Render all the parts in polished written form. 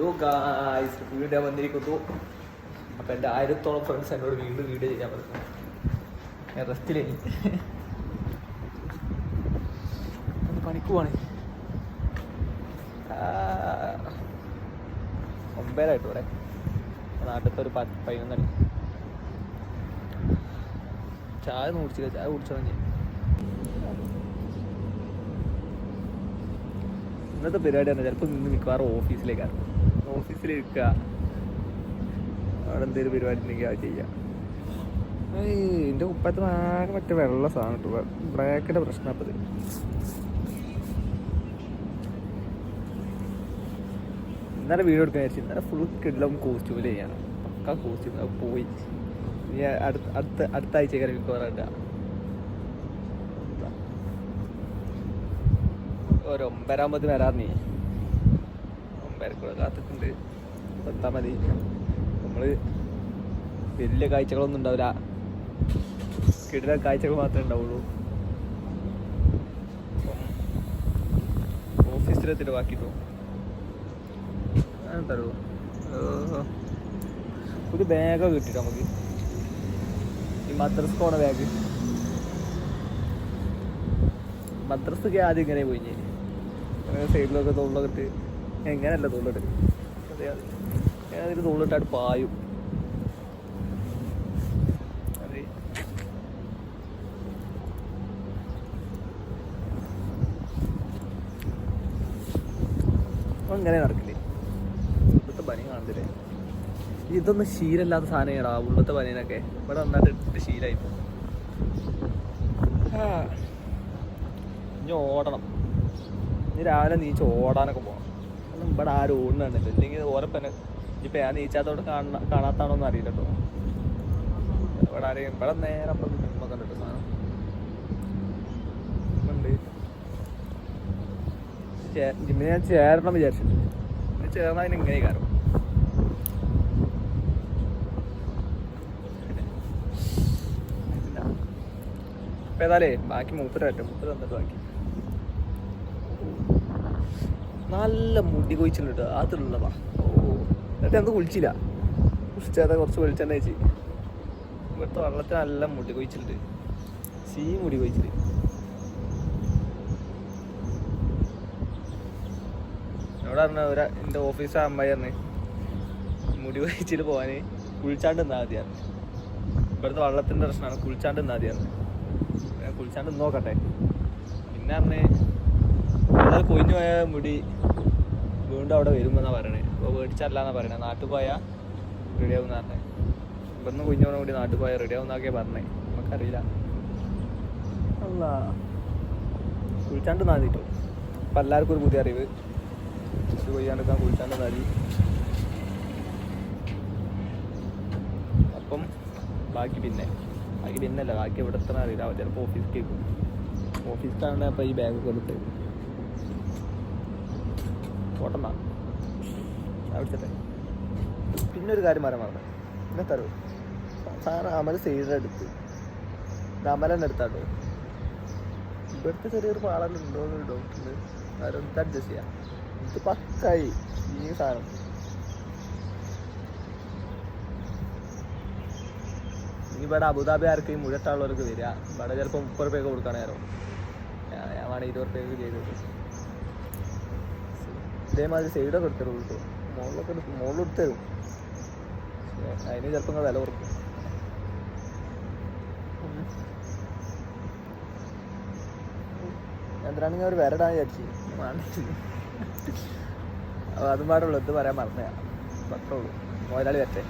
Hello guys, video വന്നിരിക്കുന്നു. അപ്പം എൻ്റെ 1000ഓളം ഫ്രണ്ട്സ് എന്നോട് വീണ്ടും വീഡിയോ ചെയ്യാൻ പറഞ്ഞു. ഞാൻ റെസ്റ്റിലേക്ക് പണിക്ക് പോവാണ്. 9 ഇവിടെ നാട്ടിലത്തെ ഒരു 11 മണി. ചായ കുടിച്ചില്ല, ചായ കുടിച്ചോ ഞാൻ. ഇന്നത്തെ പരിപാടി തന്നെ ചിലപ്പോൾ നിന്ന് മിക്കവാറും ഓഫീസിലേക്കാണ്. ഓഫീസിലിരിക്കുക, അവിടെ എന്തെങ്കിലും പരിപാടി ഉണ്ടെങ്കിൽ അത് ചെയ്യാം. എൻ്റെ കുപ്പത്തിന് ആകെ മറ്റേ വെള്ള സാധനം കിട്ടുക, ബ്ലാക്കിൻ്റെ പ്രശ്നം. അപ്പം ഇന്നലെ വീഡിയോ എടുക്കാൻ വിചാരിച്ചു. ഇന്നലെ ഫുൾ കിഡ്ലും കോസ്റ്റ്യൂമിൽ ചെയ്യണം. പക്ക കോസ്റ്റ്യൂം അത് പോയി. ഇനി അടുത്ത ആഴ്ചക്കാരെ മിക്കവാറും ഇല്ല. ഒരു 9 വരാറിനേ. 9 കാത്തിട്ടുണ്ട്. എത്താൻ മതി. നമ്മൾ വലിയ കാഴ്ചകളൊന്നും ഉണ്ടാവില്ല, കിടിലൻ കാഴ്ചകൾ മാത്രമേ ഉണ്ടാവുള്ളൂ. ഓഫീസിലെത്തിട്ട് ബാക്കിട്ടോ തരൂ. ഒരു ബാഗൊക്കെ കിട്ടിട്ടോ നമുക്ക്. ഈ മദ്രസ് പോണ ബാഗ്. മദ്രസൊക്കെ ആദ്യം ഇങ്ങനെ പോയി സൈഡിലൊക്കെ തോളിലൊക്കെ ഇട്ട്. എങ്ങനെയല്ല തോളിലിട്ട്, അതെ അതെ, അതിൽ തോളിലിട്ടായിട്ട് പായും. അതെ, അങ്ങനെ നടക്കില്ലേ. ഇവിടുത്തെ പനി കാണുന്നില്ലേ? ഇതൊന്നും ശീലമില്ലാത്ത സാധനങ്ങളാ ഉള്ളത്തെ പനീനൊക്കെ. ഇവിടെ നന്നായിട്ട് ഇട്ടിട്ട് ശീലമായി. ഇനി ഓടണം. ഇനി രാവിലെ നീച്ച് ഓടാനൊക്കെ പോകണം. കാരണം ഇവിടെ ആരും ഓടുന്നുണ്ടല്ലോ. ഇല്ലെങ്കിൽ ഓരപ്പന്നെ ഇപ്പം ഞാൻ നീച്ചാത്തോടെ കാണാത്താണോന്ന് അറിയില്ല കേട്ടോ. ഇവിടെ ആരെയും ഇവിടെ നേരെ അപ്പം നിമ്മ കണ്ടിട്ട് സാധനം ഉണ്ട്. ജിമ്മിന് ഞാൻ ചേരണം വിചാരിച്ചിട്ടുണ്ട്. ചേർന്നാൽ അതിന് ഇങ്ങനെ കാരണം. ഇപ്പം ഏതായാലേ ബാക്കി 30 വന്നിട്ട് ബാക്കി നല്ല മുടി കൊഴിച്ചിട്ടുണ്ട്. അതുള്ളതാ. എന്നിട്ട് എന്ത് കുളിച്ചില്ല, കുളിച്ചാതെ കുറച്ച് വെളിച്ചെണ്ണ വെച്ച്. ഇവിടുത്തെ വെള്ളത്തിന് നല്ല മുടി കൊഴിച്ചിട്ടുണ്ട്. മുടി കൊഴിച്ചിട്ട് എന്നോട് പറഞ്ഞ എൻ്റെ ഓഫീസിലെ അമ്മായി പറഞ്ഞ് മുടി കൊഴിച്ചിട്ട് പോകാന് കുളിച്ചാണ്ട് നിന്നാൽ മതിയാണ്. ഇവിടുത്തെ വെള്ളത്തിൻ്റെ പ്രശ്നമാണ്. കുളിച്ചാണ്ട് നിന്നാൽ മതിയാണ്. ഞാൻ കുളിച്ചാണ്ട് നോക്കട്ടെ. പിന്നെ പറഞ്ഞ് എന്നാൽ കൊഴിഞ്ഞു പോയ മുടി വീണ്ടും അവിടെ വരുമെന്നാണ് പറയണേ. ഇപ്പോൾ മേടിച്ചല്ലാന്നാണ് പറയണേ. നാട്ടിൽ പോയാൽ റെഡിയാവും എന്ന് പറഞ്ഞേ. ഇവിടുന്ന് കൊഴിഞ്ഞു പോകണ മുടി നാട്ടിൽ പോയാൽ റെഡിയാവും എന്നൊക്കെ പറഞ്ഞേ. നമുക്കറിയില്ല. അല്ല, കുളിച്ചാണ്ട് നാദിട്ടോ. അപ്പം എല്ലാവർക്കും ഒരു പുതിയ അറിവ്. മുടി കൊയ്യാണ്ടിരിക്കാൻ കുളിച്ചാണ്ട് നാദി. അപ്പം ബാക്കി പിന്നല്ല ബാക്കി എവിടെ എത്തണം അറിയില്ല. ചിലപ്പോൾ ഓഫീസിൽ കേൾക്കും. ഓഫീസിലാണെങ്കിൽ അപ്പോൾ ഈ ബാഗൊക്കെ എടുത്ത് ഓട്ടണ്ട അവിടുത്തെ. പിന്നെ ഒരു കാര്യം പറയാൻ പറഞ്ഞു. പിന്നെ തരൂ സാറ് അമൽ സൈഡിലെടുത്ത് അമലെന്നെ എടുത്താട്ടോ. ഇവിടുത്തെ ചെറിയൊരു പാടെല്ലാം ഉണ്ടോ എന്നൊരു ഡൗട്ടുണ്ട്. അതൊന്ന് അഡ്ജസ്റ്റ് ചെയ്യാം. ഇത് പക്കായി ഈ സാധനം. ഇനി ഇവിടെ അബുദാബി ആർക്ക് ഈ മുഴട്ടാളുള്ളവർക്ക് വരിക. ഇവിടെ ചിലപ്പോൾ 30 രൂപയൊക്കെ കൊടുക്കണ നേരം. ഞാൻ വേണമെങ്കിൽ 20 രൂപയൊക്കെ ചെയ്തിട്ട് ഇതേമാതിരി സൈഡൊക്കെ എടുത്തരും കേട്ടോ. മുകളിൽ എടുത്തരും. അതിന് ചിലപ്പോൾ നിങ്ങൾ വില കൊടുക്കും. എന്തിനാണെങ്കിൽ അവർ വരടാൻ വിചാരിച്ചു. അപ്പോൾ അതും പാടുള്ളൂ. ഇത് പറയാൻ മറന്നയാ. അത്രേ ഉള്ളൂ. മുതലാളി വരട്ടെ.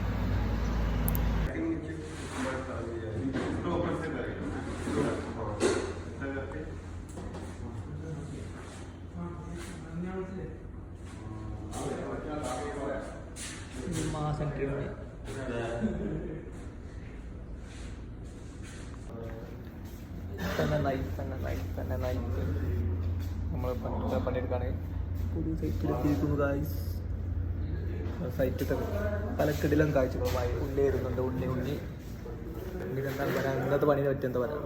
മാസം നമ്മൾ പണിയെടുക്കുകയാണ്. പുതിയ സൈറ്റിലെത്തിയിരിക്കുന്നു ഗായ്സ്. സൈറ്റത്തെ പലക്കിടിലും കാഴ്ചകളുമായി ഉള്ളി വരുന്നുണ്ട്. ഉള്ളി എന്താണ് പറയാൻ ഇന്നത്തെ പണിയെ പറ്റി എന്താ പറയാ?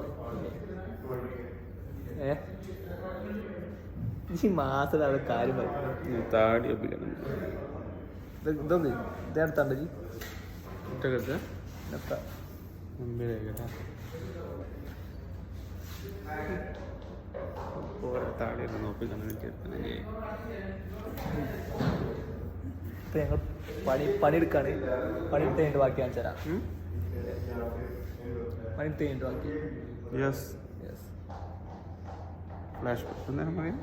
ഈ മാസം കാര്യം പറയും. താടി ഇതൊന്ന് ഇതേ അടുത്താണ്ട് ജി ഇട്ടൊക്കെ എത്താ മുമ്പിലേക്കട്ടെ താഴെയൊക്കെ നോക്കി കണ്ടിട്ട് ഇപ്പം ഞങ്ങൾ പണിയെടുക്കാണ് പണിയെടുത്ത് കഴിഞ്ഞിട്ട് ബാക്കി കാണിച്ചു തരാം പണിയെടുത്ത് കഴിഞ്ഞിട്ട് ബാക്കി യെസ് ഫ്ലാഷ് നേരം പറയാം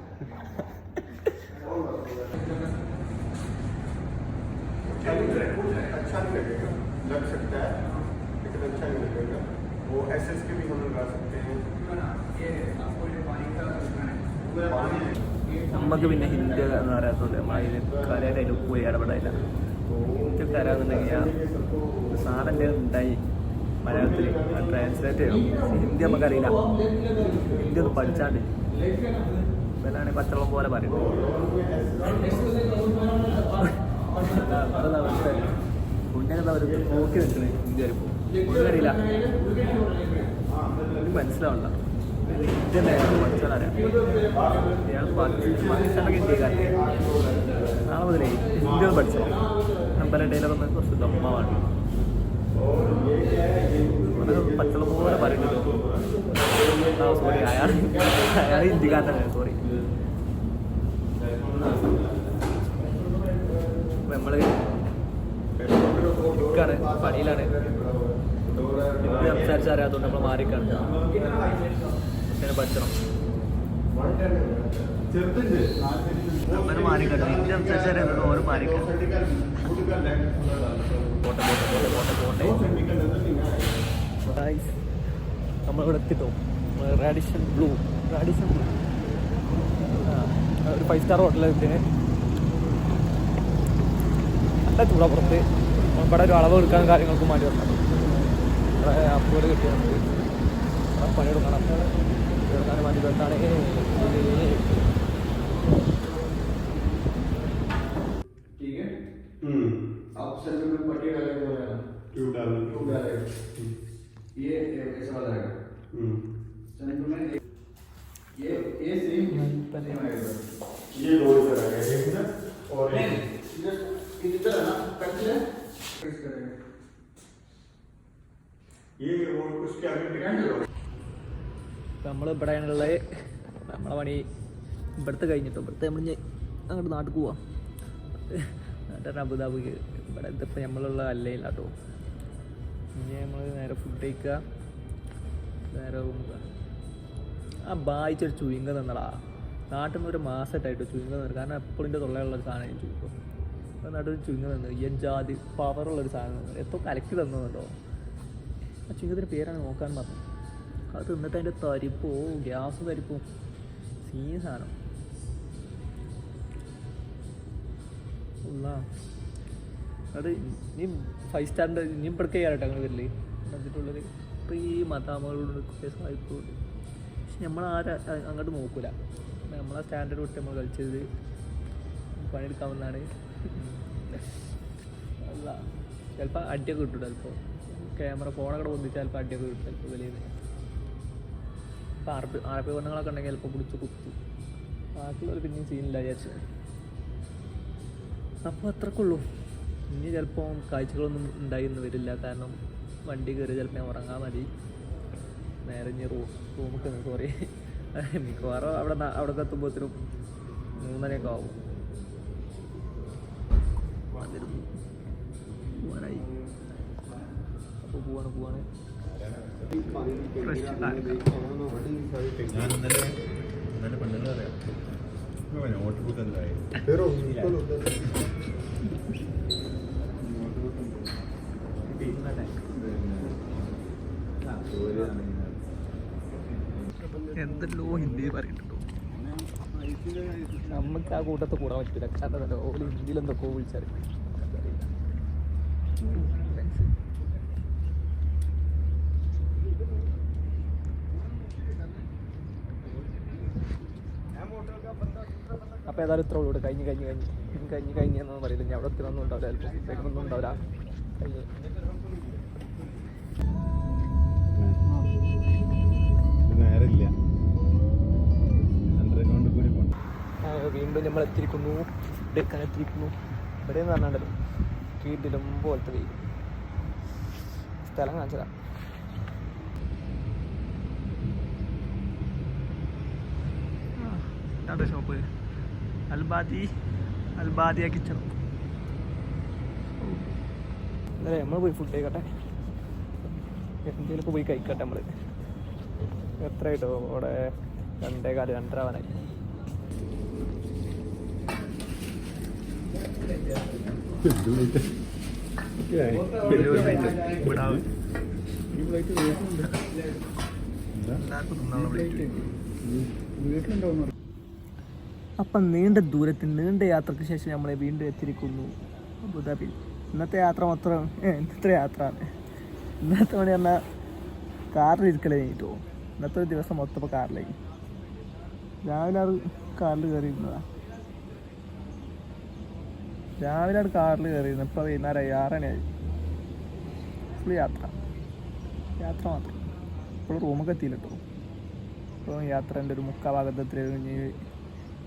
अच्छा नहीं लगेगा लग सकता है लेकिन अच्छा नहीं लगेगा वो एसएस के भी हम लगा सकते हैं നമുക്ക് പിന്നെ ഹിന്ദി എന്ന് പറയാത്തതുകൊണ്ട് നമ്മളതിൽ കാര്യമായിട്ട് അതിൽ പോയി ഇടപെടില്ല ഹിന്ദിയൊക്കെ അറിയാമെന്നുണ്ടെങ്കിൽ സാധനം ഉണ്ടായി മലയാളത്തിൽ ട്രാൻസ്ലേറ്റ് ചെയ്യണം ഹിന്ദി നമുക്കറിയില്ല ഹിന്ദി ഒന്ന് പഠിച്ചാണ്ട് ഇവരാണെങ്കിൽ പച്ചവെള്ളം പോലെ പറയും പുണ്യകഥ അവർ നോക്കി നിൽക്കണേ ഹിന്ദി വരുമ്പോൾ ഒന്നും അറിയില്ല മനസ്സിലാവണ്ട ഹിന്ദി എന്തായാലും പഠിച്ചാലറിയാം ഇയാൾ പാകിസ്ഥാനൊക്കെ ഇന്ത്യക്കാരല്ലേ നാളെ മുതലേ ഹിന്ദി ഒന്ന് പഠിച്ചോ പല ഡയലോഗ് ഒന്ന് കുറച്ച് ദമ്മമാണ് പച്ചവെള്ളം പോലെ പറയുന്നത് സോറി അയാൾ ഹിന്ദിക്കാരനാണ് സോറി നമ്മള് ഇക്കാണ് പണിയിലാണ് ഹിന്ദി സംസാരിച്ചറിയാത്തതുകൊണ്ട് നമ്മൾ മാറിക്കാണ് പക്ഷേ പഠിച്ചണം അങ്ങനെ മാറിക്കട്ടെ ഹിന്ദി സംസാരിച്ചറിയാത്തത് ഓരോ മാറിക്കാണ് നമ്മളിവിടെ എത്തിട്ടോ റാഡിഷൻ ബ്ലൂ ഒരു 5 സ്റ്റാർ ഹോട്ടലെത്തിന് നല്ല ചൂടപ്പുറത്ത് ഇവിടെ ഒരു അളവ് എടുക്കാൻ കാര്യങ്ങൾക്കും വേണ്ടി വരണം ഇവിടെ അപ്പുകൾ കിട്ടിയ നമുക്ക് ഇവിടെ പണിയെടുക്കണം എടുക്കാൻ വേണ്ടി വന്നാണ് आप सेल में पट्टी डालेंगे ट्यूब डालेंगे ये ऐसा वाला है सेंटर में ये सेम ये दो इधर आ गया एक इधर और इधर है ना कट ले फिक्स करेंगे ये वो उसके आगे टिकट നമ്മൾ ഇവിടെയാണുള്ളത് നമ്മളെ പണി ഇവിടുത്തെ കഴിഞ്ഞിട്ടോ ഇവിടുത്തെ നമ്മൾ അങ്ങോട്ട് നാട്ടിൽ പോവാം നാട്ടിൽ അബുദാബിക്ക് ഇവിടെ ഇതിപ്പോൾ നമ്മളുള്ള അല്ലയില്ല കേട്ടോ ഇനി നമ്മൾ നേരെ ഫുഡ് കഴിക്കുക നേരെ ആ ബായിച്ചൊരു ചുയിങ്ക തന്നടാ നാട്ടിൽ നിന്ന് ഒരു മാസമായിട്ടായിട്ട് ചുയിങ്ക തന്നു കാരണം എപ്പോഴും എൻ്റെ തൊള്ളയുള്ളൊരു സാധനം ഞാൻ ചോദിക്കും അപ്പോൾ നാട്ടിൽ ചുയിങ്ക തന്നു ഈ ജാതി പവറുള്ളൊരു സാധനം തന്നു എത്തോ കലക്കി തന്നുണ്ടോ ആ ചുയിങ്കത്തിൻ്റെ പേരാണ് നോക്കാൻ പറഞ്ഞു അത് തിന്നിട്ട് അതിൻ്റെ തരിപ്പോ ഗ്യാസ് തരിപ്പോ സീൻ സാധനം അത് നീ 5 സ്റ്റാറിൻ്റെ നീ ഇപ്പോഴൊക്കെ ചെയ്യാറട്ടെ അങ്ങനെ വരില്ലേ എന്നിട്ടുള്ളത് ഇപ്പോൾ ഈ മതാമകളോട് സായിപ്പോണ്ട് പക്ഷെ നമ്മളാരും അങ്ങോട്ട് നോക്കൂല നമ്മളെ സ്റ്റാൻഡേർഡ് വിട്ട് നമ്മൾ കളിച്ചത് പണിയെടുക്കാമെന്നാണ് അല്ല ചിലപ്പോൾ അടിയൊക്കെ കിട്ടും ചിലപ്പോൾ ക്യാമറ ഫോണൊക്കെ പൊന്തിച്ച് ചിലപ്പോൾ അടിയൊക്കെ കിട്ടും ചിലപ്പോൾ വലിയ ഇപ്പോൾ ആർപ്പി പെണ്ണുങ്ങളൊക്കെ ഉണ്ടെങ്കിൽ ചിലപ്പോൾ പിടിച്ച് കുത്തും ബാക്കിയുള്ളവർ പിന്നെയും സീനില്ല വിചാരിച്ചു അപ്പോൾ അത്രക്കുള്ളൂ ഇനി ചിലപ്പോൾ കാഴ്ചകളൊന്നും ഉണ്ടായിന്ന് വരില്ല കാരണം വണ്ടി കയറി ചിലപ്പോൾ ഞാൻ ഉറങ്ങാൻ മതി നേരെ ഇനി റൂമൊക്കെ സോറി മിക്കവാറും അവിടെ എത്തുമ്പോഴത്തേനും 3:30 ആവും അതിലും പോവാനായി അപ്പോൾ പോവാണ് ഫ്രഷ് ഞാൻ ഇന്നലെ പണ്ടെന്ന് പറയാം നോട്ട് ബുക്ക് എന്തായി എന്തെല്ലോ ഹിന്ദി പറയുന്നുണ്ടോ നമുക്ക് ആ കൂട്ടത്തെ കൂടാൻ പറ്റില്ല കാരണം ഓല് ഹിന്ദിയിൽ എന്തൊക്കെ വിളിച്ചാൽ അപ്പോൾ ഏതായാലും ഇത്ര ഉള്ളൂ കഴിഞ്ഞ് എന്നൊന്നും പറയില്ല ഞാൻ അവിടെ എത്തിനൊന്നും ഉണ്ടാവില്ല ചിലപ്പോൾ ഇതൊന്നും ഉണ്ടാവില്ല കഴിഞ്ഞ് നേരമില്ല വീണ്ടും നമ്മൾ എത്തിയിരിക്കുന്നു എത്തിയിരിക്കുന്നു ഇവിടെ എന്ന് പറഞ്ഞാൽ കീട്ടിലും പോലത്തെ വെയിൽ സ്ഥലം കാണിച്ചതാ. Shop അൽബാദിയ kitchen. അല്ലേ നമ്മൾ പോയി ഫുഡ് കഴിക്കട്ടെ, എന്തെങ്കിലുമൊക്കെ പോയി കഴിക്കട്ടെ നമ്മൾ. എത്ര കിട്ടോ അവിടെ 2:15 2:30 ആവാനായി. അപ്പം നീണ്ട ദൂരത്തിൽ നീണ്ട യാത്രയ്ക്ക് ശേഷം നമ്മളെ വീണ്ടും എത്തിയിരിക്കുന്നു അബുദാബി. ഇന്നത്തെ യാത്ര മാത്രം ഇന്നത്തെ യാത്രയാണ്. ഇന്നത്തെ പണി പറഞ്ഞാൽ കാറിൽ ഇരിക്കലേ കഴിഞ്ഞിട്ടോ. ഇന്നത്തെ ഒരു ദിവസം മൊത്തം ഇപ്പോൾ കാറിലായി. രാവിലെ അത് കാറിൽ കയറിയിരുന്നതാ. രാവിലെ അത് കാറിൽ കയറിയിരുന്നു. ഇപ്പോൾ വൈകുന്നേരമായി 6 മണിയായി. ഫുൾ യാത്ര മാത്രം. ഇപ്പോൾ റൂമൊക്കെ എത്തിയില്ല കേട്ടോ. ഇപ്പോൾ യാത്രേൻ്റെ ഒരു 3/4 ഭാഗത്ത് എത്തി കഴിഞ്ഞ്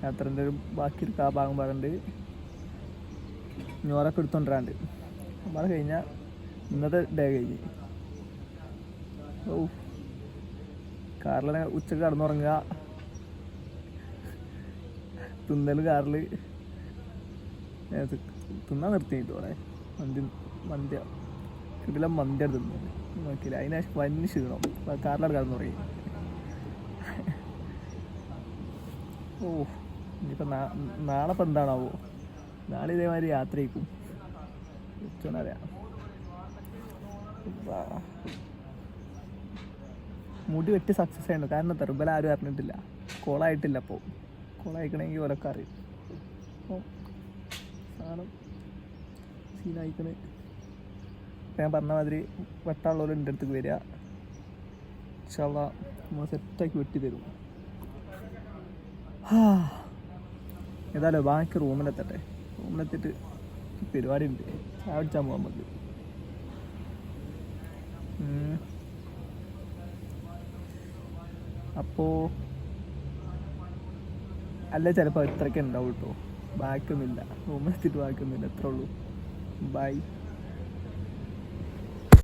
യാത്രേൻ്റെ ഒരു ബാക്കി ഒരു ഭാഗം പറഞ്ഞിട്ട് ഞോറൊക്കെ എടുത്തോണ്ടിരാണ്ട് നമ്മൾ കഴിഞ്ഞാൽ ഇന്നത്തെ ഡേ കഴിഞ്ഞ്. ഓ കാറിലെ ഉച്ചക്ക് കടന്നുറങ്ങുക, തിന്നൽ കാറിൽ തിന്നാൻ നിർത്തിയിട്ട് അവിടെ മന്തി കിടില മന്തി തിന്നു നോക്കിയില്ല. അതിന് വന്യ ക്ഷീണം കാറിലാണ് കടന്നുറങ്ങി. ഓ ഇനിയിപ്പോൾ നാളെ ഇപ്പം എന്താണാവോ, നാളെ ഇതേമാതിരി യാത്ര ചെയ്യും അറിയാം. മുടി വെട്ടി സക്സസ് ആയിരുന്നു. കാരണം തെറുബല ആരും അറിഞ്ഞിട്ടില്ല, കോളായിട്ടില്ല. അപ്പോൾ കോളായിക്കണമെങ്കിൽ ഓരൊക്കെ അറിയും. അപ്പോൾ സാധനം സീനായിക്കണ്. ഞാൻ പറഞ്ഞ മാതിരി വെട്ടാനുള്ളവർ എൻ്റെ അടുത്തേക്ക് വരിക. ഇൻഷാ അല്ലാഹ് നമ്മൾ സെറ്റാക്കി വെട്ടി തരും. ഏതായാലും ബാക്കി റൂമിലെത്തട്ടെ. റൂമിലെത്തിയിട്ട് പരിപാടി ഉണ്ട്, ചായ കുടിച്ചാൽ പോകാൻ നമുക്ക്. അപ്പോൾ അല്ല ചിലപ്പോൾ ഇത്രയ്ക്ക് ഉണ്ടാവും കേട്ടോ. ബാക്കിയൊന്നുമില്ല, റൂമിലെത്തിയിട്ട് ബാക്കിയൊന്നുമില്ല. എത്ര ഉള്ളൂ. ബൈ.